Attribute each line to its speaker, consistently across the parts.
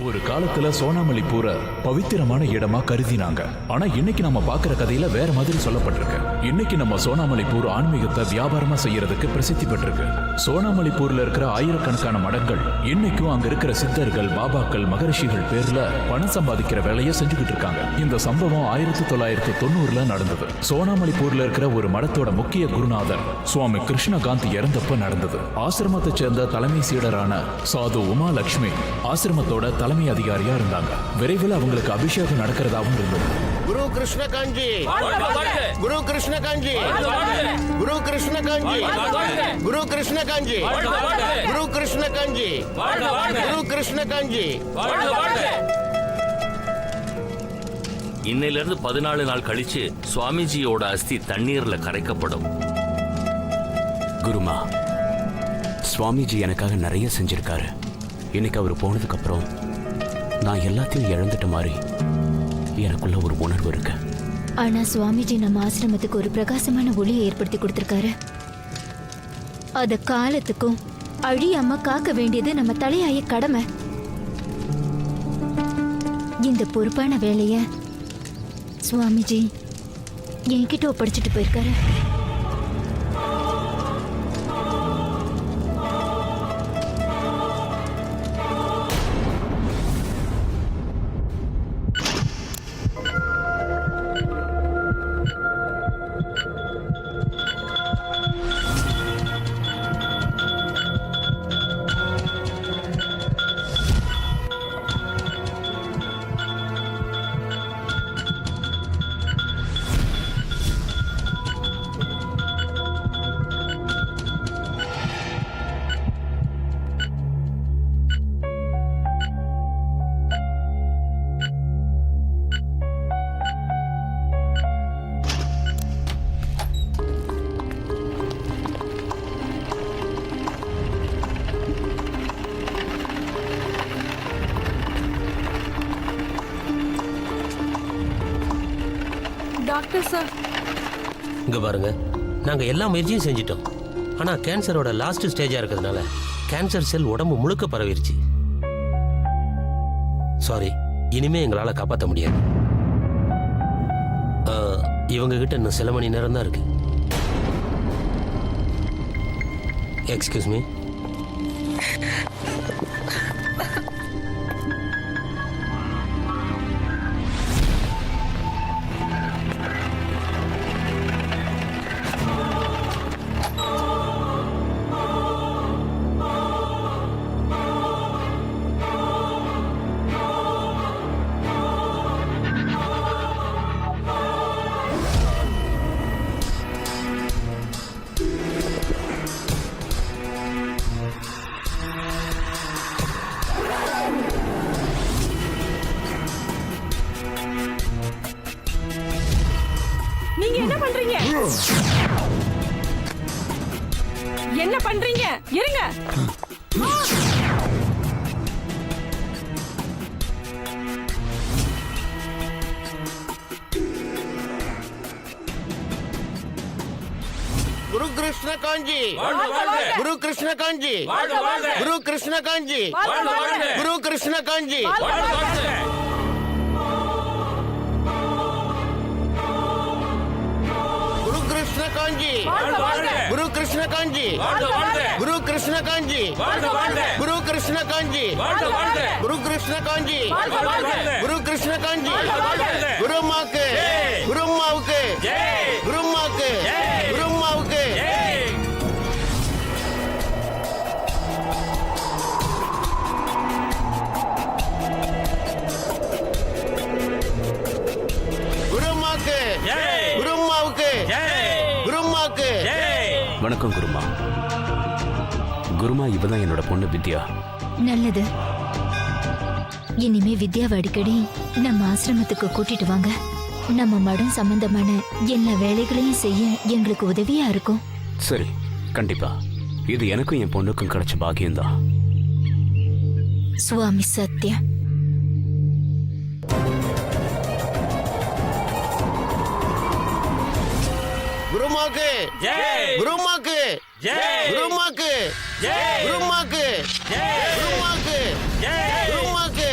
Speaker 1: ஒரு காலத்துல சோனாமலிபூரை பவித்திரமான இடமா கருதினாங்க. ஆனா இன்னைக்கு நம்ம பாக்குற கதையில வேற மாதிரி சொல்லப்பட்டிருக்கு. இன்னைக்கு நம்ம சோனாமலிபூர் ஆன்மீகத்தை வியாபாரமா செய்யறதுக்கு பிரசித்தி பெற்றிருக்கு. சோனாமலிபூர்ல இருக்கிற ஆயிரக்கணக்கான மடங்கள் இன்னைக்கும் அங்க இருக்கிற சித்தர்கள், பாபாக்கள், மகரிஷிகள் பேர்ல பணம் சம்பாதிக்கிற வேலையை செஞ்சுக்கிட்டு இருக்காங்க. இந்த சம்பவம் 1990 நடந்தது. சோனாமலிபூர்ல இருக்கிற ஒரு மடத்தோட முக்கிய குருநாதர் சுவாமி கிருஷ்ணகாந்த் இறந்தப்ப நடந்தது. ஆசிரமத்தை சேர்ந்த தலைமை சீடரான சாது உமா லட்சுமி ஆசிரமத்தோட தலைமை அதிகாரியா இருந்தாங்க. விரைவில் அவங்களுக்கு அபிஷேகம் நடக்கிறதாவும் இருந்தது.
Speaker 2: குரு கிருஷ்ணகாந்தி, குரு கிருஷ்ணகாந்தி, குரு கிருஷ்ணகாந்தி, குரு கிருஷ்ணகாந்தி, குரு கிருஷ்ணகாந்தி, குரு கிருஷ்ணகாந்தி.
Speaker 3: இன்னையிலிருந்து 14 நாள் கழிச்சு சுவாமிஜியோட அஸ்தி தண்ணீர்ல கரைக்கப்படும்.
Speaker 4: குருமா, சுவாமிஜி எனக்காக நிறைய செஞ்சிருக்காரு. இன்னைக்கு அவர் போனதுக்கு அப்புறம் நான் எல்லாத்தையும் இழந்துட்ட மாதிரி எனக்குள்ள ஒரு உணர்வு இருக்கு.
Speaker 5: ஆனா சுவாமிஜி நம்ம ஆசிரமத்துக்கு ஒரு பிரகாசமான ஒளியை ஏற்படுத்தி கொடுத்திருக்காரு. அத காலத்துக்கும் அழியாம காக்க வேண்டியது நம்ம தலையாய கடமை. இந்த பொறுப்பான வேலைய சுவாமிஜி என்கிட்ட ஒப்படைச்சிட்டு போயிருக்காரு.
Speaker 6: டாக்டர் சார்,
Speaker 7: இங்க பாருங்க, நாங்க எல்லா முயற்சியும் செஞ்சிட்டோம். ஆனா கேன்சரோட லாஸ்ட் ஸ்டேஜா இருக்கிறதுனால கேன்சர் செல் உடம்பு முழுக்க பரவிருச்சு. சாரி, இனிமே எங்களால காப்பாற்ற முடியாது. இவங்க கிட்ட இன்னும் சில மணி நேரம் தான் இருக்கு. Excuse me.
Speaker 6: நீங்க என்ன பண்றீங்க? என்ன பண்றீங்க? இருங்க.
Speaker 2: குரு கிருஷ்ணகாந்தி, குரு கிருஷ்ணகாந்தி, குரு கிருஷ்ணகாந்தி, குரு கிருஷ்ணகாந்தி. குரு கிருஷ்ணகாந்தி, குரு கிருஷ்ணகாந்தி, குரு கிருஷ்ணகாந்தி, குரு கிருஷ்ணகாந்தி, குரு கிருஷ்ணகாந்தி. குருமாக்கு, குருமாவுக்கு, குருமாக்கு, குருமாவுக்கு. குருமாக்கு, குருமாவுக்கு, குருமாக்கு.
Speaker 4: வணக்கம் குருமா. குருமா, இவதான் என்னோட பொண்ணு வித்யா.
Speaker 5: நல்லது. இனிமே வித்யாவை அடிக்கடி நம்ம ஆசிரமத்துக்கு கூட்டிட்டு வாங்க. நம்ம மடம் சம்பந்தமான எல்லா வேலைகளையும் செய்ய எங்களுக்கு உதவியா இருக்கும்.
Speaker 4: சரி, கண்டிப்பா. இது எனக்கும் என் பொண்ணுக்கும் கிடைச்ச பாக்கியம்தான்.
Speaker 5: சுவாமி சத்யா.
Speaker 2: குருமாக்கு, குருமாக்கு, குருமாக்கு, குருமாக்கு, குருமாக்கு, குருமாக்கு,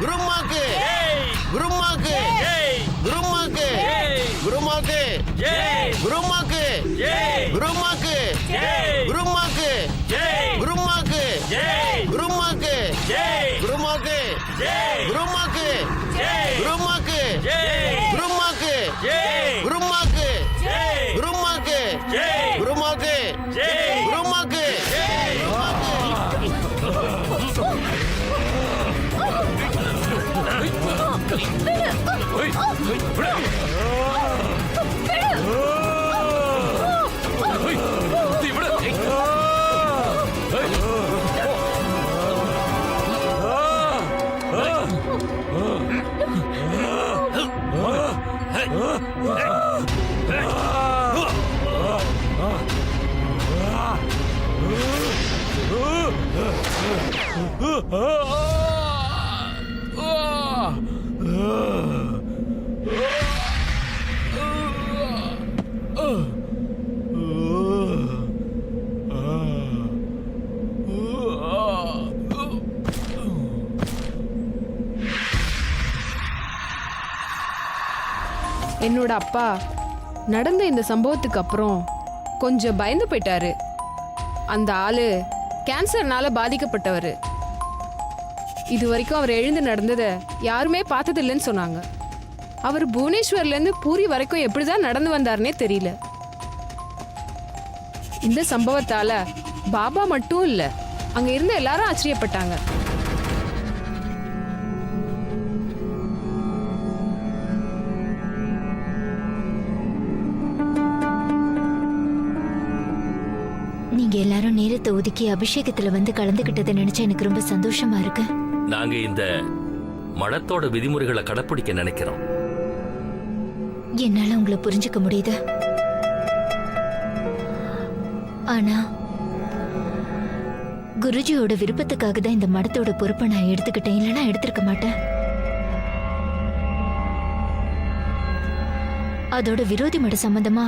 Speaker 2: குருமாக்கு குருமாக்கு குருமாக்கு குருமாக்கு குருமாக்கு குருமாக்கு குருமாக்கு குருமாக்கு குருமாக்கு குருமாக்கு குருமாக்கு குருமாக்கு குருமாக்கு குருமாக்கு குருமாக்கு குருமாக்கு குருமாக்கு
Speaker 8: என்னோட அப்பா நடந்த இந்த சம்பவத்துக்கு அப்புறம் கொஞ்சம் பயந்து போயிட்டாரு. அந்த ஆளு கேன்சர்னால பாதிக்கப்பட்டவர். இது வரைக்கும் அவர் எழுந்து நடந்ததை யாருமே பார்த்ததில்லைன்னு சொன்னாங்க. அவர் புவனேஸ்வர்லேருந்து பூரி வரைக்கும் எப்படிதான் நடந்து வந்தாருன்னே தெரியல. இந்த சம்பவத்தால பாபா மட்டும் இல்லை, அங்க இருந்த எல்லாரும் ஆச்சரியப்பட்டாங்க.
Speaker 5: நீங்க எல்லாரும் நேரத்தை ஒதுக்கி அபிஷேகத்துல வந்து கலந்துகிட்டதை நினைச்சா எனக்கு ரொம்ப சந்தோஷமா இருக்கு.
Speaker 3: நாங்க இந்த மடத்தோட விதிமுறைகளை கடைப்பிடிக்க நினைக்கிறோம்.
Speaker 5: என்னால உங்களை புரிஞ்சுக்க முடியுது. ஆனா குருஜியோட விருப்பத்துக்காக தான் இந்த மடத்தோட பொறுப்பை நான் எடுத்துக்கிட்டேன், இல்லைன்னா எடுத்திருக்க மாட்டேன். அதோட விரோதி மட சம்பந்தமா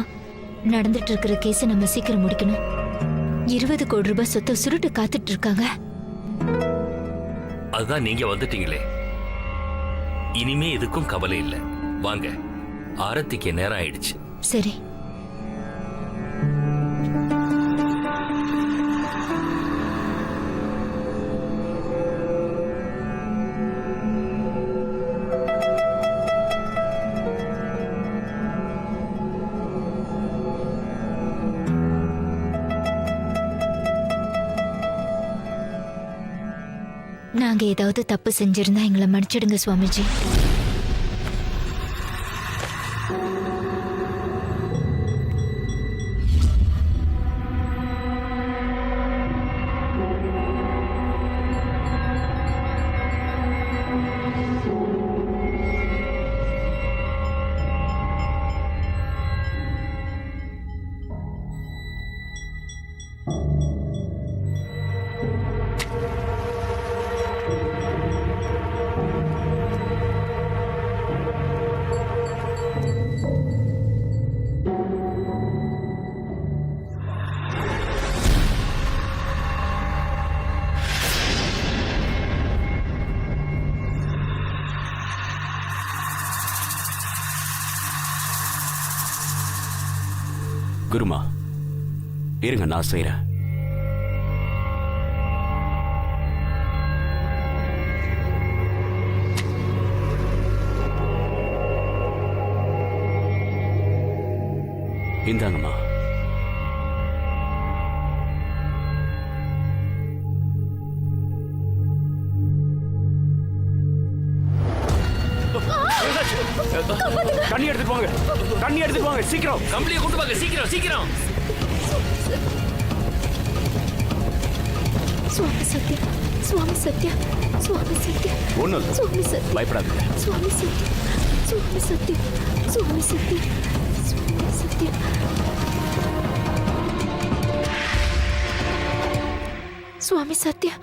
Speaker 5: நடந்துட்டு இருக்கிற கேஸை நம்ம சீக்கிரம் முடிக்கணும். 20 கோடி ரூபாய் சொத்தை சுருட்டு காத்துட்டு இருக்காங்க.
Speaker 3: அதுதான் நீங்க வந்துட்டீங்களே, இனிமே எதுக்கும் கவலை இல்லை. வாங்க, ஆரத்திக்கு நேரம் ஆயிடுச்சு.
Speaker 5: சரி. நாங்க ஏதாவது தப்பு செஞ்சிருந்தா எங்களை மன்னிச்சிடுங்க சுவாமிஜி.
Speaker 4: குருமா, இருங்க, நான் செய்றேன். இந்தாங்கம்மா.
Speaker 9: தண்ணி எடுத்துட்டு போங்க, தண்ணி எடுத்துட்டு போங்க, சீக்கிரம்.
Speaker 3: கம்பளியை கொண்டு வாங்க, சீக்கிரம் சீக்கிரம்.
Speaker 5: சுவாமி சத்யா, சுவாமி சத்யா, சுவாமி சத்யா.
Speaker 4: ஒண்ணும் இல்ல,
Speaker 5: சுவாமி சத்யா,
Speaker 4: பயப்படாதீங்க.
Speaker 5: சுவாமி சத்யா, சுவாமி சத்யா, சுவாமி சத்யா, சுவாமி சத்யா. சுவாமி சத்யா.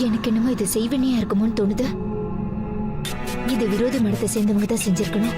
Speaker 5: எனக்கு என்னமோ இது செய்வனையா இருக்குமோன்னு தோணுது. இது விரோதி மடத்தை சேர்ந்தவங்க தான் செஞ்சிருக்கணும்.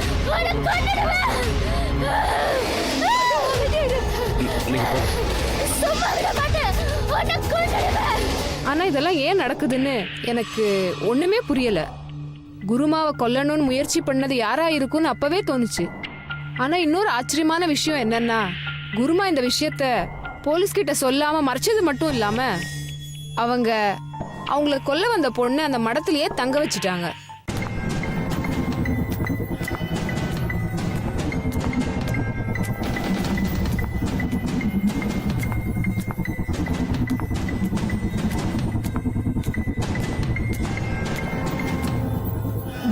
Speaker 4: நீங்க போங்க.
Speaker 8: ஆனா இதெல்லாம் ஏன் நடக்குதுன்னு எனக்கு ஒண்ணுமே புரியல. குருமாவை கொல்லணும்னு முயற்சி பண்ணது யாரா இருக்கும்னு அப்பவே தோணுச்சு. ஆனா இன்னொரு ஆச்சரியமான விஷயம் என்னன்னா, குருமா இந்த விஷயத்த போலீஸ் கிட்ட சொல்லாம மறைச்சது மட்டும் இல்லாம அவங்கள கொல்ல வந்த பொண்ணு அந்த மடத்திலேயே தங்க வச்சுட்டாங்க.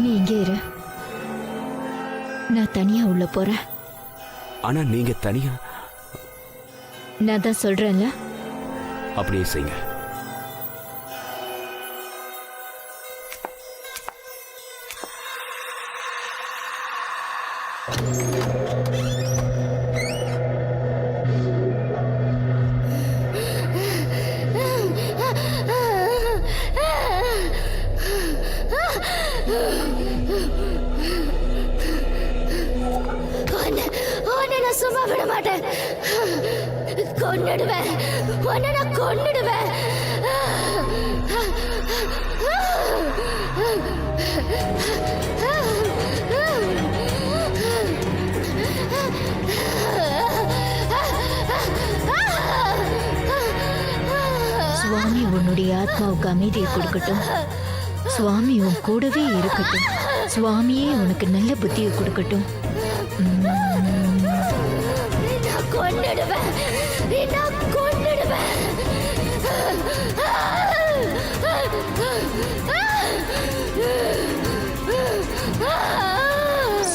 Speaker 5: நீ இங்கே இரு, நான் தனியா உள்ள போறேன்.
Speaker 4: ஆனா நீங்க தனியா
Speaker 5: நான் தான் சொல்றேன்ல.
Speaker 4: அப்படியே செய்யுங்க.
Speaker 5: நான் சும்மா விட மாட்டேன். கொன்னுடுவேன், உன்னை நான் கொன்னுடுவேன். சுவாமி உன்னுடைய ஆத்மாவுக்கு அமைதியை கொடுக்கட்டும். சுவாமி உன் கூடவே இருக்கட்டும். சுவாமியே உனக்கு நல்ல புத்தியை கொடுக்கட்டும்.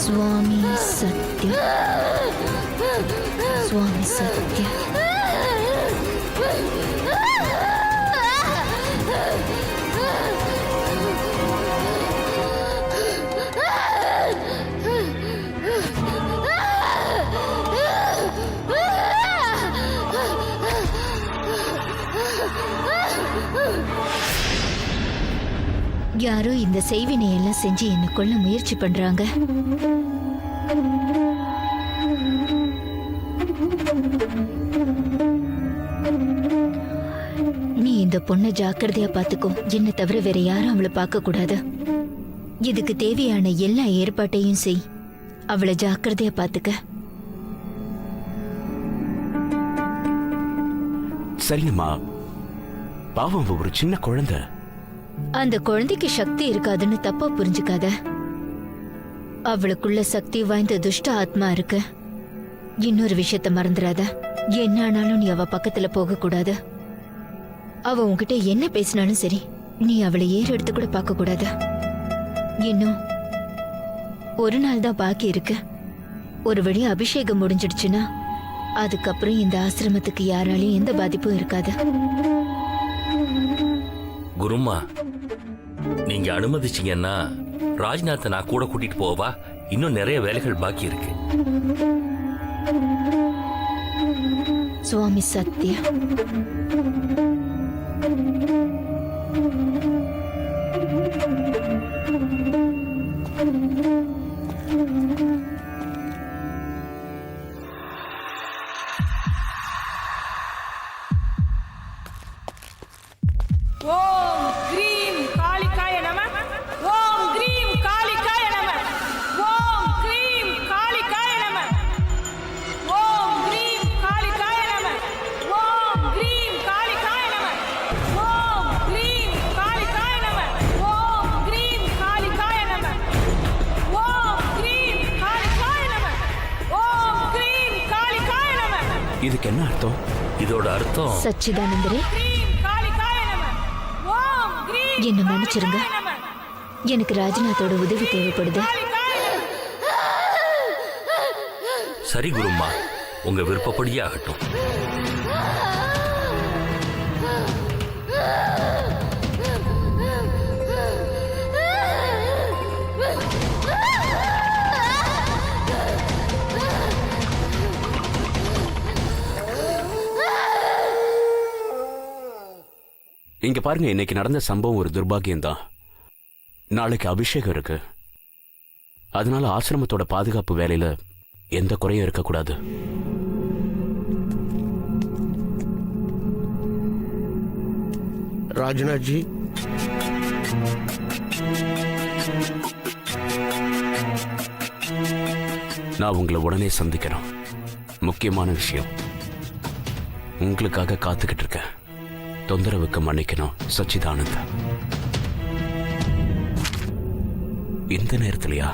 Speaker 5: சுவாமி சத்யம், சுவாமி சத்யம். யாரோ இந்த செய்வினை எல்லாம் செஞ்சு என்ன கொல்ல முயற்சி பண்றாங்க. நீ இந்த பொண்ணை ஜாக்கிரதையா பாத்துக்கோ. என்ன தவிர வேற யாரும் அவளை பார்க்க கூடாது. இதுக்கு தேவையான எல்லா ஏற்பாட்டையும் செய். அவளை ஜாக்கிரதையா பாத்துக்க.
Speaker 4: சரிங்கம்மா. பாவம், ஒரு சின்ன குழந்தை.
Speaker 5: அந்த குழந்தைக்கு சக்தி இருக்காதுன்னு தப்பா புரிஞ்சுக்காத. அவளுக்குள்ள சக்தி வாய்ந்த துஷ்ட ஆத்மா இருக்கு. இன்னொரு விஷயத்த மறந்துடாத. என்ன ஆனாலும் நீ அவ பக்கத்துல போக கூடாது. அவ உன்கிட்ட என்ன பேசினாலும் சரி, நீ அவளை ஏறு எடுத்து கூட பார்க்க கூடாது. இன்னும் ஒரு நாள் தான் பாக்கி இருக்கு. ஒரு வழி அபிஷேகம் முடிஞ்சிடுச்சுன்னா அதுக்கப்புறம் இந்த ஆசிரமத்துக்கு யாராலையும் எந்த பாதிப்பும் இருக்காது.
Speaker 3: குருமா, நீங்க அனுமதிச்சீங்கன்னா ராஜ்நாத்தை நான் கூட கூட்டிட்டு போவா. இன்னும் நிறைய வேலைகள் பாக்கி இருக்கு.
Speaker 5: சுவாமி சத்யா.
Speaker 6: ஓம் கிரீம் காளிகாய நமः. ஓம் கிரீம் காளிகாய நமः. ஓம் கிரீம் காளிகாய நமः. ஓம் கிரீம் காளிகாய நமः. ஓம் கிரீம் காளிகாய நமः. ஓம் கிரீம் காளிகாய நமः. ஓம் கிரீம் காளிகாய நமः. ஓம் கிரீம் காளிகாய நமः. ஓம் கிரீம் காளிகாய நமः.
Speaker 4: இதுக்கு என்ன அர்த்தம்?
Speaker 3: இதோட அர்த்தம்
Speaker 5: சச்சிதானந்தரே,
Speaker 6: கிரீம் காளிகாய நமः. ஓம் கிரீம்
Speaker 5: என்ன மன்னிச்சிருங்க.
Speaker 6: நமः.
Speaker 5: எனக்கு ராஜ்நாத்தோட உதவி தேவைப்படுது.
Speaker 3: சரி குருமா, உங்க விருப்பப்படியே ஆகட்டும்.
Speaker 4: இங்க பாருங்க, இன்னைக்கு நடந்த சம்பவம் ஒரு துர்பாகியம்தான். நாளைக்கு அபிஷேகம் இருக்கு. அதனால ஆசிரமத்தோட பாதுகாப்பு வேலையில எந்த குறையும் இருக்கக்கூடாது.
Speaker 2: ராஜ்நாத்ஜி,
Speaker 4: நான் உங்களை உடனே சந்திக்கிறேன். முக்கியமான விஷயம், உங்களுக்காக காத்துக்கிட்டு இருக்கேன். தொந்தரவுக்கு மன்னிக்கணும் சச்சிதானந்த். இந்த நேரத்திலயா?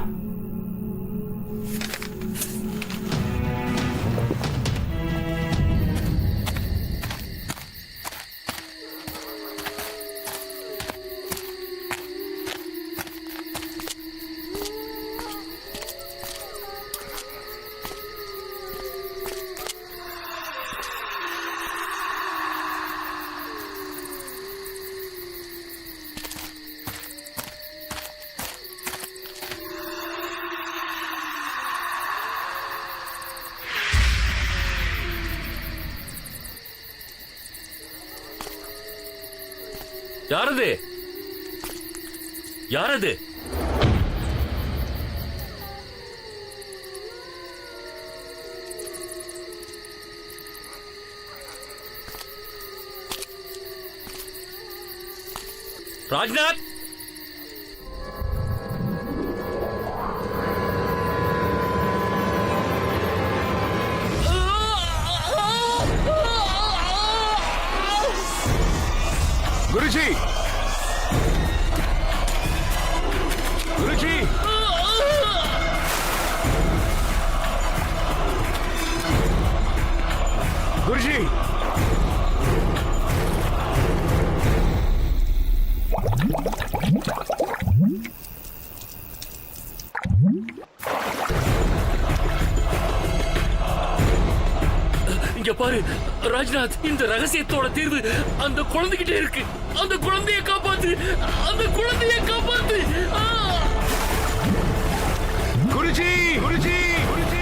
Speaker 3: யாரது? யாரது? ராஜ்நாத்,
Speaker 9: குருஜி, குருஜி, குருஜி.
Speaker 3: இங்க பாரு ராஜ்நாத், இந்த ரகசியத்தோட தீர்வு அந்த குழந்தைகிட்ட இருக்கு. அந்த குழந்தையை காப்பாத்து, அந்த குழந்தையை காப்பாத்து.
Speaker 9: குருஜி, குருஜி, குருஜி.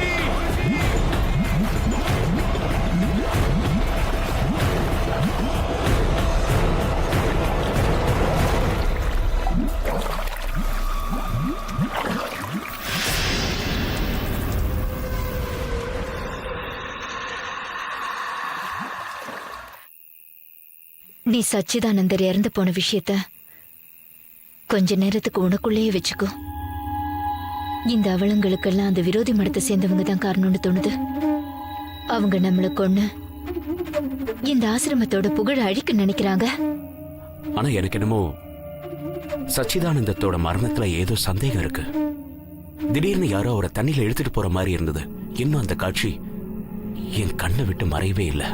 Speaker 5: நீ சச்சிதானந்தர் இறந்து போன விஷயத்த கொஞ்ச நேரத்துக்கு உனக்குள்ளேயே வச்சுக்கோ. இந்த அவலங்களுக்கெல்லாம் அந்த விரோதி மடத்தை சேர்ந்தவங்க தான் காரணம்னு தோணுது. அவங்க நம்மளை கொன்னு இந்த ஆசிரமத்தோட புகழ அழிக்க நினைக்கிறாங்க.
Speaker 4: ஆனா எனக்கு என்னமோ சச்சிதானந்தத்தோட மரணத்துல ஏதோ சந்தேகம் இருக்கு. திடீர்னு யாரோ அவரை தண்ணியில எடுத்துட்டு போற மாதிரி இருந்தது. இன்னும் அந்த காட்சி என் கண்ணை விட்டு மறையவே இல்லை.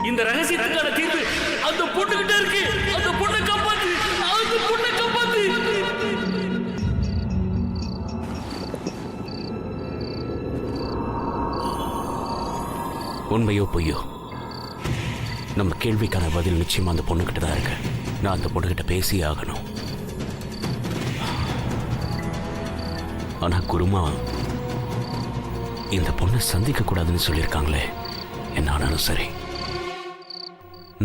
Speaker 3: இந்த ரகசியத்துக்கான தீர்வு அந்த பொண்ணுகிட்ட இருக்கு. அந்த பொண்ணை காப்பாத்து, அந்த பொண்ணை காப்பாத்து.
Speaker 4: உண்மையோ பொய்யோ, நம்ம கேள்விக்கான பதில் நிச்சயமா அந்த பொண்ணுகிட்ட தான் இருக்கு. நான் அந்த பொண்ணுகிட்ட பேசியே ஆகணும். ஆனா குருமா இந்த பொண்ணை சந்திக்க கூடாதுன்னு சொல்லியிருக்காங்களே. என்ன ஆனாலும் சரி,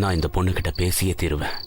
Speaker 4: நான் இந்த பொண்ணுகிட்ட பேசியே தீருவேன்.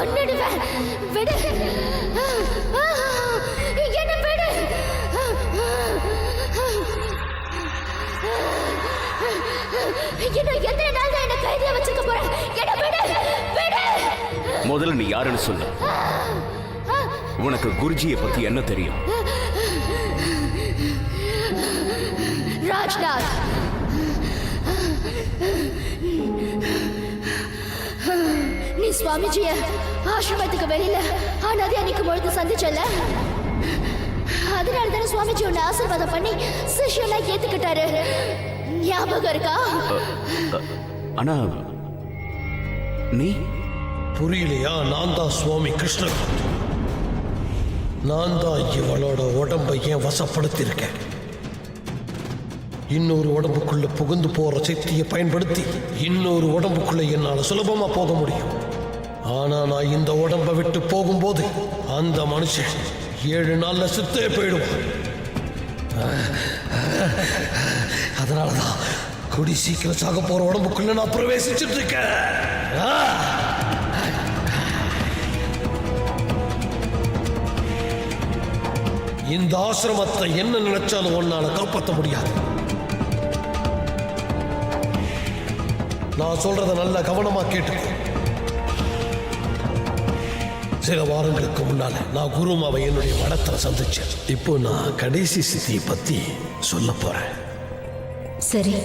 Speaker 5: கொன்னுடுவேன். விடு. என்ன விடு. இன்னும் எத்தனை நாள் தான் என்ன கைதியா வச்சுக்க போறேன்? என்ன விடு. விடு.
Speaker 4: முதல்ல நீ யாருன்னு சொல்லு. உனக்கு குருஜியை பத்தி என்ன தெரியும்?
Speaker 5: ராஜ்நாத், நீ சுவாமிஜிய ஆசிரமத்துக்கு வெளியில அனாதையா நிக்கும் பொழுது சந்திச்சல, அதனால தானே சுவாமிஜி உன்னை ஆசீர்வாதம் பண்ணி சிஷ்யெல்லாம் ஏத்துக்கிட்டாரு. ஞாபகம் இருக்கா?
Speaker 4: ஆனா நீ
Speaker 10: புரியலையா? நான் தான் சுவாமி கிருஷ்ணகாந்த். நான் தான் இவளோட உடம்பை ஏன் வசப்படுத்தியிருக்கேன். இன்னொரு உடம்புக்குள்ள புகுந்து போற சக்தியை பயன்படுத்தி இன்னொரு உடம்புக்குள்ள என்னால சுலபமா போக முடியும். ஆனா நான் இந்த உடம்பை விட்டு போகும்போது அந்த மனுஷன் 7 நாள்ல சுத்தே போயிடுவான். அதனாலதான் குடி சீக்கிரம் சாக போற உடம்புக்குள்ள நான் பிரவேசிச்சுட்டு இருக்கேன். இந்த ஆசிரமத்தை என்ன நினைச்சாலும் உன்னால காப்பாற்ற முடியாது. நான் சொல்றத நல்ல கவனமா கேட்டுக்கோ. சில வாரங்களுக்கு முன்னால நான் குருமாவை என்னுடைய மடத்துல சந்திச்சேன். இப்போ நான் கடைசி சித்தியை பத்தி சொல்ல போறேன்.
Speaker 5: சரி.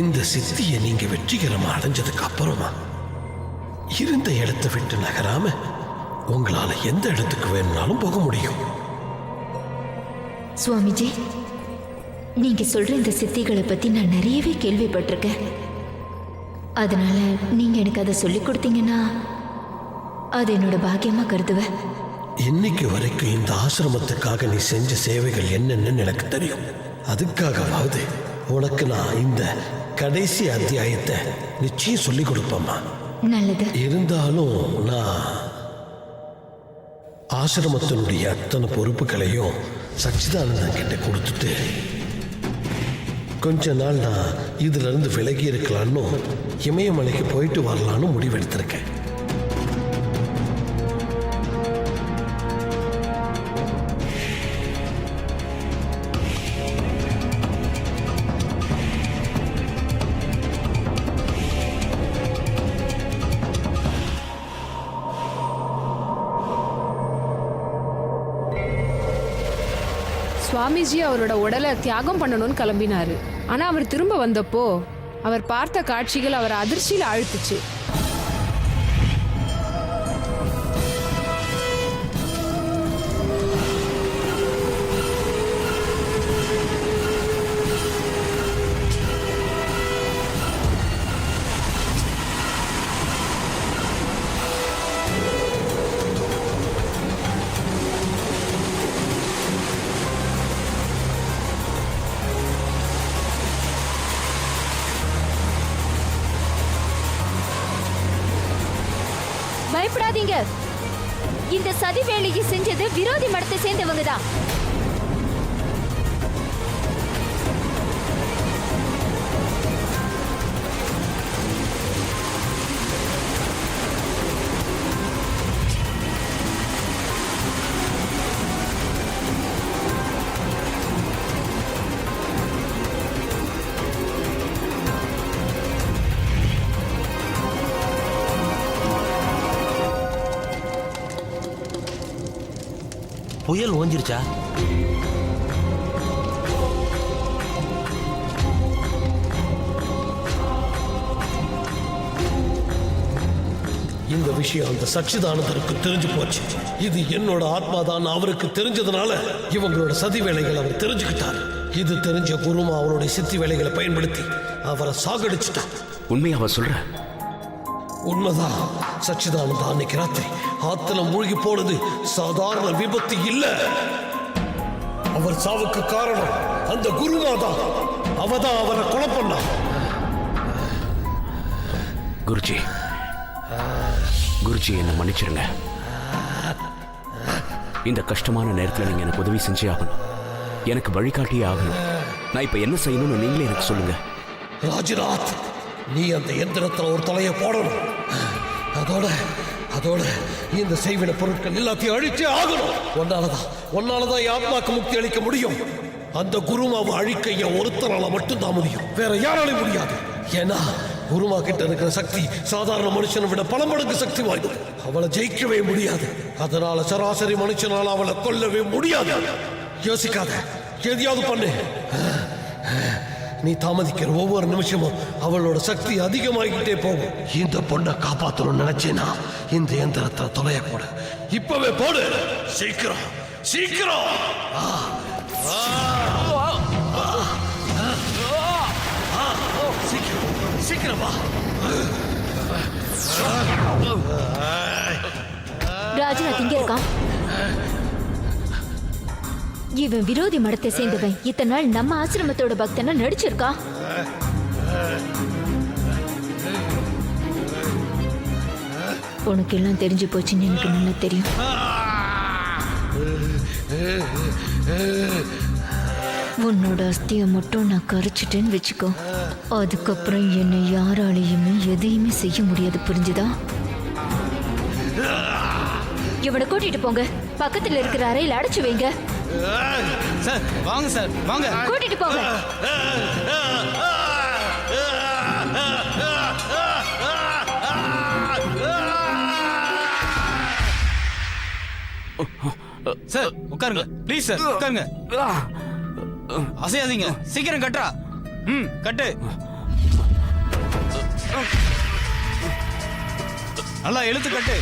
Speaker 10: இந்த சித்தியை நீங்க வெற்றிகரமா அடைஞ்சதுக்கு அப்புறமா இருந்த இடத்தை விட்டு நகராம உங்களால எந்த இடத்துக்கு வேணும்னாலும் போக முடியும்.
Speaker 5: சுவாமிஜி, நீங்க சொல்ற இந்த சித்திகளை பத்தி நான் நிறையவே கேள்விப்பட்டிருக்கேன். அதனால நீங்க எனக்கு அதை சொல்லி கொடுத்தீங்கன்னா அது என்னோட பாக்கியமா கருதுவேன்.
Speaker 10: இன்னைக்கு வரைக்கும் இந்த ஆசிரமத்துக்காக நீ செஞ்ச சேவைகள் என்னென்னு எனக்கு தெரியும். அதுக்காகவாவது உனக்கு நான் இந்த கடைசி அத்தியாயத்தை நிச்சயம் சொல்லி கொடுப்பேம்மா.
Speaker 5: நல்லது.
Speaker 10: இருந்தாலும் நான் ஆசிரமத்தினுடைய அத்தனை பொறுப்புகளையும் சச்சிதானந்தன் கிட்ட கொடுத்துட்டு கொஞ்ச நாள் நான் இதுல இருந்து விலகி இருக்கலான்னு இமயமலைக்கு போயிட்டு வரலான்னு முடிவெடுத்திருக்கேன்.
Speaker 8: சுவாமிஜி அவரோட உடலை தியாகம் பண்ணணும்னு கிளம்பினாரு. ஆனா அவர் திரும்ப வந்தப்போ அவர் பார்த்த காட்சிகள் அவரை அதிர்ச்சியில ஆழ்த்துச்சு.
Speaker 5: பயப்படாதீங்க. இந்த சதி வேலையை செஞ்சது விரோதி மடத்தை சேர்ந்தவங்க தான்.
Speaker 7: புயல் ஓஞ்சிருச்சா?
Speaker 10: இந்த விஷயம் அந்த சச்சிதானந்தருக்கு தெரிஞ்சு போச்சு. இது என்னோட ஆத்மாதான் அவருக்கு தெரிஞ்சதுனால இவங்களோட சதி வேலைகள் அவர் தெரிஞ்சுக்கிட்டார். இது தெரிஞ்ச குருமா அவருடைய சித்தி வேலைகளை பயன்படுத்தி அவரை சாகடிச்சுட்டார்.
Speaker 4: உண்மையாவா சொல்ற?
Speaker 10: உண்மைதான். சச்சிதானந்தா அன்னைக்கு ராத்திரி ஆத்துல மூழ்கி போனது சாதாரண விபத்து இல்ல. அவர் சாவுக்கு காரணம் அந்த குருமாதான். அவதான் அவரை கொலை பண்ணா.
Speaker 4: குருஜி, குருஜி என்னை மன்னிச்சிருங்க. இந்த கஷ்டமான நேரத்தில் நீங்க எனக்கு உதவி செஞ்சே ஆகணும். எனக்கு வழிகாட்டியே ஆகணும். நான் இப்ப என்ன செய்யணும்னு நீங்களே எனக்கு சொல்லுங்க.
Speaker 10: ராஜ்நாத், நீ அந்த எந்திரத்துல ஒரு தலையை போடணும். அதோட அதோட இந்த செய்வின பொருட்கள் எல்லாத்தையும் அழிச்சே ஆகணும். ஒன்னாலதான் என் ஆத்மாக்கு முக்தி அளிக்க முடியும். அந்த குருமாவை அழிக்க என் ஒருத்தரால மட்டும்தான் முடியும், வேற யாராலையும் முடியாது. ஏன்னா குருமா கிட்ட இருக்கிற சக்தி சாதாரண மனுஷனை விட பல மடங்கு சக்தி வாய்ந்தது. அவளை ஜெயிக்கவே முடியாது. அதனால சராசரி மனுஷனால அவளை கொல்லவே முடியாது. யோசிக்காத, எதையாவது பண்ணு. நீ தாமதிக்கிற ஒவ்வொரு நிமிஷமும் அவளோட சக்தி அதிகமாகிட்டே போகும். இந்த பொண்ணை காப்பாற்றணும்னு நினைச்சேனா இந்த எந்திரத்தை தொலைய போடு. இப்பவே போடு, சீக்கிரம் சீக்கிரம். சீக்கிரம் வா.
Speaker 5: ராஜநாத் இங்க இருக்கான். இவன் விரோதி மடத்தை சேர்ந்தவன். இத்தனை நாள் நம்ம ஆசிரமத்தோட பக்தனா நடிச்சிருக்கா. உனக்கு எல்லாம் தெரிஞ்சு போச்சுன்னு எனக்கு நல்லா தெரியும். உன்னோட அஸ்தியை மட்டும் நான் கரைச்சிட்டேன்னு வச்சுக்கோ, அதுக்கப்புறம் என்னை யாராலையுமே எதையுமே செய்ய முடியாது, புரிஞ்சுதா? இவனை கூட்டிட்டு போங்க, பக்கத்துல இருக்கிற அறையில் அடைச்சு வைங்க.
Speaker 9: சார் வாங்க, சார் வாங்க,
Speaker 5: கூட்டிட்டு போங்க.
Speaker 9: சார் உட்காருங்க, ப்ளீஸ் சார் உட்காருங்க. அசையாதீங்க, சீக்கிரம் கட்டுறா. கட்டு. நல்லா இழுத்து கட்டு.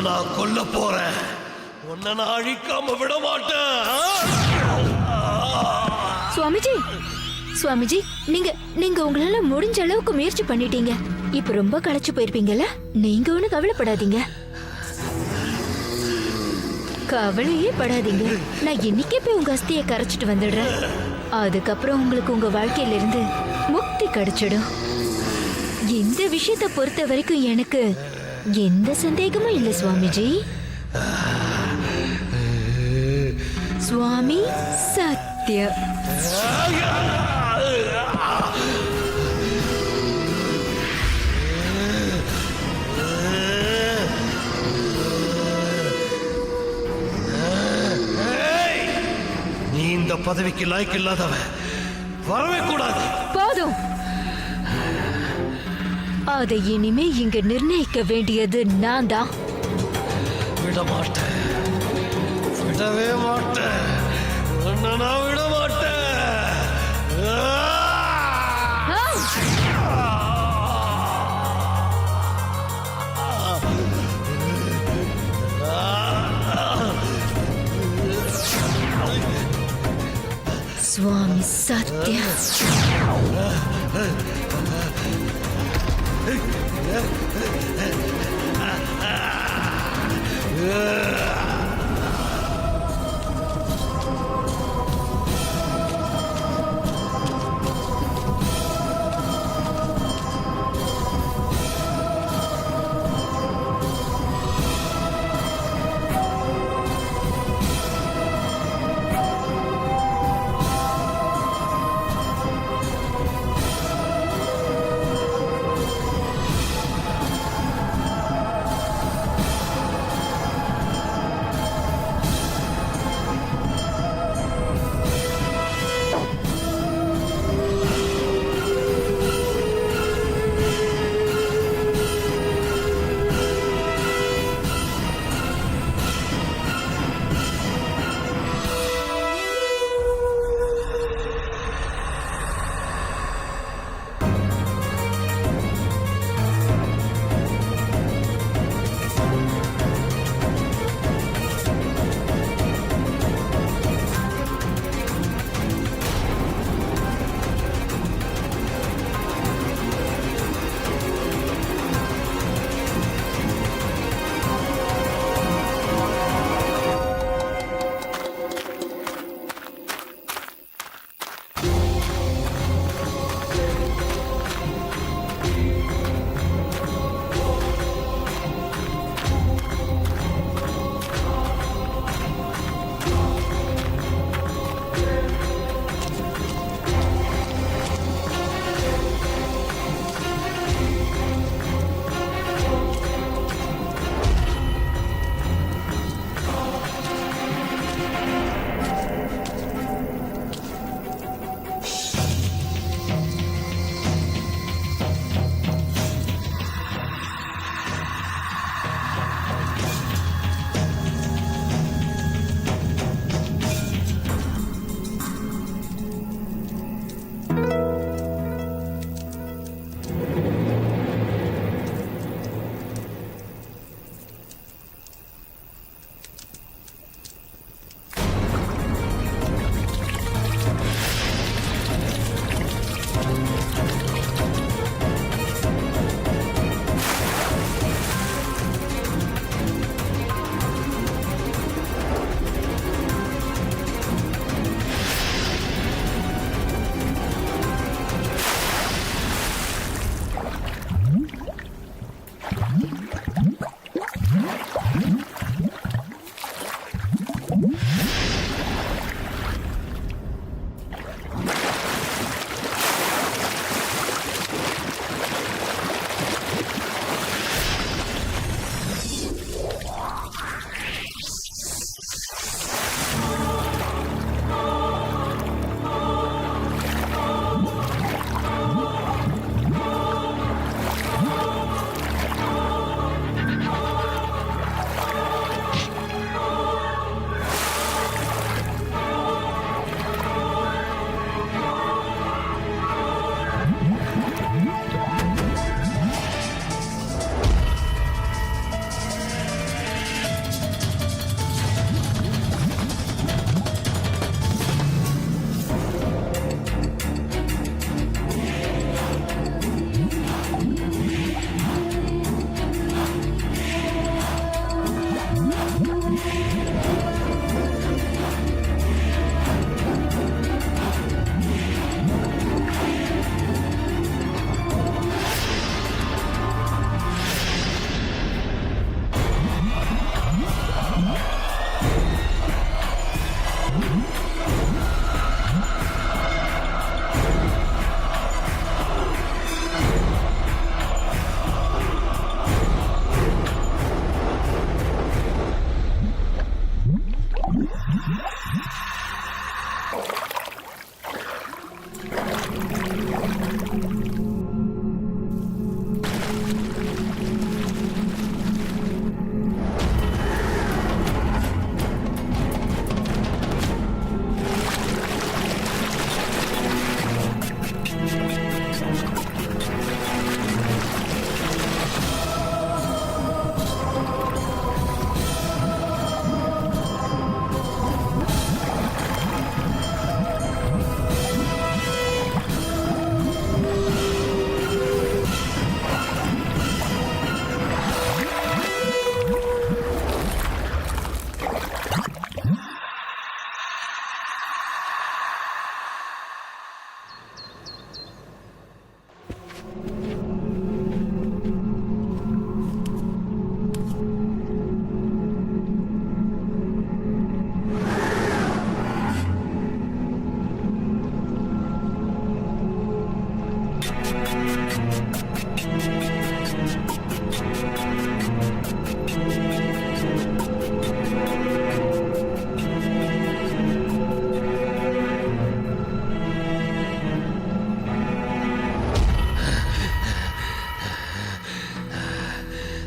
Speaker 10: நான் கொல்ல போறேன். உன்னை நான் அழிக்காம விட மாட்டேன்.
Speaker 5: சுவாமிஜி, சுவாமிஜி, நீங்க உங்களால முடிஞ்ச அளவுக்கு முயற்சி பண்ணிட்டீங்க. இப்ப ரொம்ப களைச்சு போயிருப்பீங்கல்ல, நீங்க ஒண்ணு கவலைப்படாதீங்க. கவலையே படாதீங்க. நான் இன்னைக்கே போய் உங்க அஸ்தியை கரைச்சிட்டு வந்துடுறேன். அதுக்கப்புறம் உங்களுக்கு உங்க வாழ்க்கையில இருந்து முக்தி கிடைச்சிடும். இந்த விஷயத்தை பொறுத்த வரைக்கும் எனக்கு எந்த சந்தேகமும் இல்லை சுவாமிஜி. சுவாமி சத்ய.
Speaker 10: நீ இந்த பதவிக்கு லாய்க்கு இல்லாதவன், வரவே கூடாது.
Speaker 5: போதும். அதை இனிமே இங்க நிர்ணயிக்க வேண்டியது நான் தான்.
Speaker 10: விட மாட்டேன், விடவே மாட்டேன். நான் விட மாட்டேன்.
Speaker 5: சுவாமி சத்ய.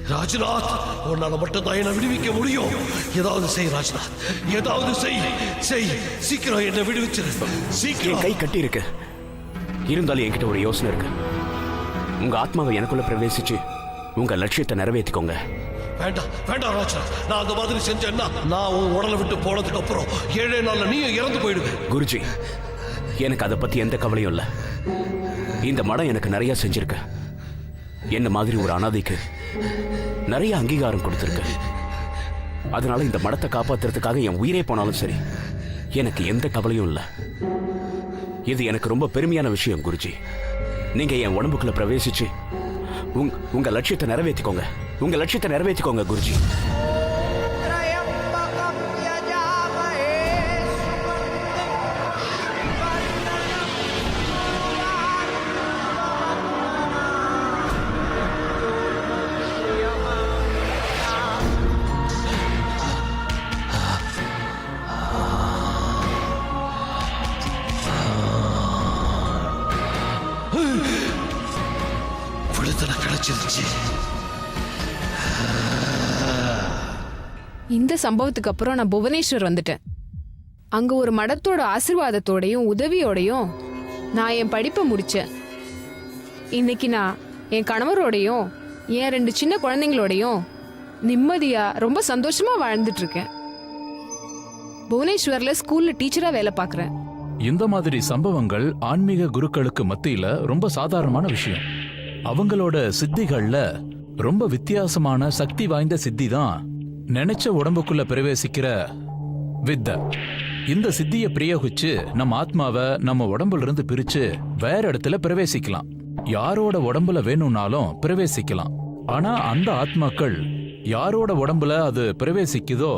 Speaker 10: ராஜ்நாத், உன்னால மட்டும் தான் என்னை விடுவிக்க முடியும். ஏதாவது செய் ராஜ்நாத், ஏதாவது செய். சீக்கிரம் என்னை விடுவிச்சிரு.
Speaker 4: என்
Speaker 10: சீக்கிரம்.
Speaker 4: கை கட்டி இருக்கு. இருந்தாலும் என்கிட்ட ஒரு யோசனை இருக்கு. உங்க ஆத்மாவை எனக்குள்ள பிரவேசிச்சு உங்க லட்சியத்தை நிறைவேற்றிக்கோங்க.
Speaker 10: வேண்டாம் ராஜ்நாத், நான் அந்த மாதிரி செஞ்சேன்னா நான் உன் உடலை விட்டு போனதுக்கு அப்புறம் 7 நாள்ல நீயும் இறந்து போயிடுவேன்.
Speaker 4: குருஜி, எனக்கு அதை பத்தி எந்த கவலையும் இல்லை. இந்த மடம் எனக்கு நிறைய செஞ்சிருக்கு. என்ன மாதிரி ஒரு அனாதைக்கு நிறைய அங்கீகாரம் கொடுத்திருக்கு. அதனால இந்த மடத்தை காப்பாத்துறதுக்காக என் உயிரே போனாலும் சரி, எனக்கு எந்த கவலையும் இல்லை. இது எனக்கு ரொம்ப பெருமையான விஷயம் குருஜி. நீங்க என் உடம்புக்குள்ள பிரவேசிச்சு உங்க லட்சியத்தை நிறைவேற்றிக்கோங்க குருஜி.
Speaker 10: விடுதலை கிடைச்சிருச்சு.
Speaker 8: இந்த சம்பவத்துக்கு அப்புறம் நான் புவனேஸ்வர் வந்துட்டேன். அங்க ஒரு மடத்தோட ஆசீர்வாதத்தோடையும் உதவியோடையும் நான் என் படிப்பை முடிச்சேன். இன்னைக்கு நான் என் கணவரோடையும் என் 2 சின்ன குழந்தைங்களோடையும் நிம்மதியா ரொம்ப சந்தோஷமா வாழ்ந்துட்டு இருக்கேன். புவனேஸ்வர்ல ஸ்கூல்ல டீச்சரா வேலை பார்க்கறேன்.
Speaker 1: இந்த மாதிரி சம்பவங்கள் ஆன்மீக குருக்களுக்கு மத்தியில ரொம்ப சாதாரணமான விஷயம். அவங்களோட சித்திகள்ல ரொம்ப வித்தியாசமான சக்தி வாய்ந்த சித்தி தான் நினைச்ச உடம்புக்குள்ள பிரவேசிக்கிற வித்தை. இந்த சித்தியை பிரயோகிச்சு நம்ம ஆத்மாவை நம்ம உடம்புல இருந்து பிரிச்சு வேற இடத்துல பிரவேசிக்கலாம். யாரோட உடம்புல வேணும்னாலும் பிரவேசிக்கலாம். ஆனா அந்த ஆத்மாக்கள் யாரோட உடம்புல அது பிரவேசிக்குதோ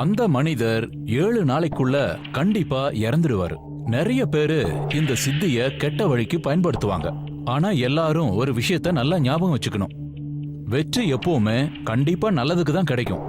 Speaker 1: அந்த மனிதர் 7 நாளைக்குள்ள கண்டிப்பா இறந்துடுவாரு. நிறைய பேரு இந்த சித்திய கெட்ட வழிக்கு பயன்படுத்துவாங்க. ஆனா எல்லாரும் ஒரு விஷயத்த நல்லா ஞாபகம் வச்சுக்கணும். வெற்றி எப்பவுமே கண்டிப்பா நல்லதுக்கு தான் கிடைக்கும்.